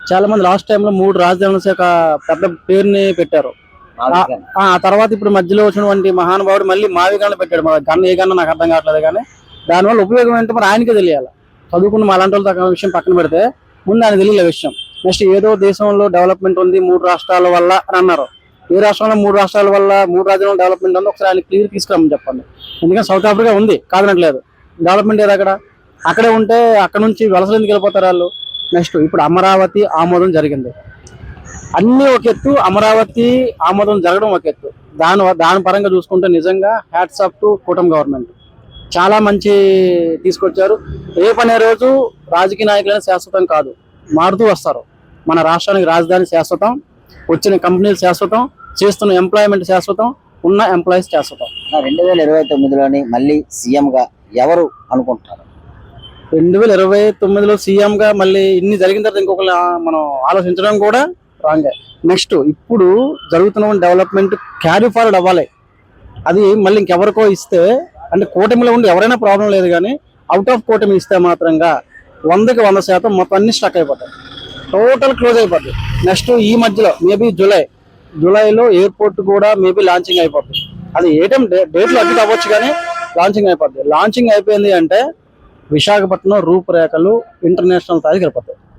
చాలా మంది last time లో 3 రాజధానుల శాఖ పెద్ద పేరుని పెట్టారు. ఆ తర్వాత ఇప్పుడు మధ్యలో వచ్చినటువంటి మహానుభావుడు మళ్ళీ మావిగన్ను పెట్టాడు. మరి గన్న ఏ గన్న నాకు అర్థం కావట్లేదు కానీ దానివల్ల ఉపయోగం ఏంటో మరి ఆయనకే తెలియాలి. చదువుకున్న మా అలాంటి వాళ్ళ విషయం పక్కన పెడితే ముందు ఆయన తెలియలే విషయం. నెక్స్ట్ ఏదో దేశంలో డెవలప్మెంట్ ఉంది 3 రాష్ట్రాల వల్ల అని అన్నారు. ఏ రాష్ట్రంలో 3 రాష్ట్రాల వల్ల 3 రాజ్యాల డెవలప్మెంట్ ఉందో ఒకసారి ఆయన క్లియర్ తీసుకురామని చెప్పండి. ఎందుకంటే సౌత్ ఆఫ్రికా ఉంది కాదనట్లేదు, డెవలప్మెంట్ ఏది అక్కడ. అక్కడే ఉంటే అక్కడ నుంచి వలసలు ఎందుకు వెళ్ళిపోతారు వాళ్ళు. నెక్స్ట్ ఇప్పుడు అమరావతి ఆమోదం జరిగింది. అన్ని ఒక ఎత్తు, అమరావతి ఆమోదం జరగడం ఒక ఎత్తు. దాని పరంగా చూసుకుంటే నిజంగా హ్యాట్స్ ఆఫ్ టు కూటమి గవర్నమెంట్. చాలా మంచి తీసుకొచ్చారు. రేపనే రోజు రాజకీయ నాయకులైన శాశ్వతం కాదు, మారుతూ వస్తారు. మన రాష్ట్రానికి రాజధాని శాశ్వతం, వచ్చిన కంపెనీలు శాశ్వతం, చేస్తున్న ఎంప్లాయ్మెంట్ శాశ్వతం, ఉన్న ఎంప్లాయీస్ శాశ్వతం. 2029లోని మళ్ళీ సీఎం గా ఎవరు అనుకుంటున్నారు? 2029లో సీఎం గా మళ్ళీ ఇన్ని జరిగిన తర్వాత ఇంకొకరు మనం ఆలోచించడం కూడా రాంగే. నెక్స్ట్ ఇప్పుడు జరుగుతున్న డెవలప్మెంట్ క్యారీ ఫార్వర్డ్ అవ్వాలి. అది మళ్ళీ ఇంకెవరికో ఇస్తే అంటే కూటమిలో ఉండి ఎవరైనా ప్రాబ్లం లేదు, కానీ అవుట్ ఆఫ్ కూటమి ఇస్తే మాత్రంగా 100కి 100% మొత్తం అన్ని స్టక్ అయిపోతాయి, టోటల్ క్లోజ్ అయిపోద్ది. నెక్స్ట్ ఈ మధ్యలో మేబీ జూలైలో ఎయిర్పోర్ట్ కూడా మేబీ లాంచింగ్ అయిపోతుంది. అది ఏ టైం డేట్లో అడ్మిట్ అవ్వచ్చు కానీ లాంచింగ్ అయిపోద్ది. లాంచింగ్ అయిపోయింది అంటే విశాఖపట్నం రూపురేఖలు ఇంటర్నేషనల్ స్థాయికి వెళ్ళిపోతాయి.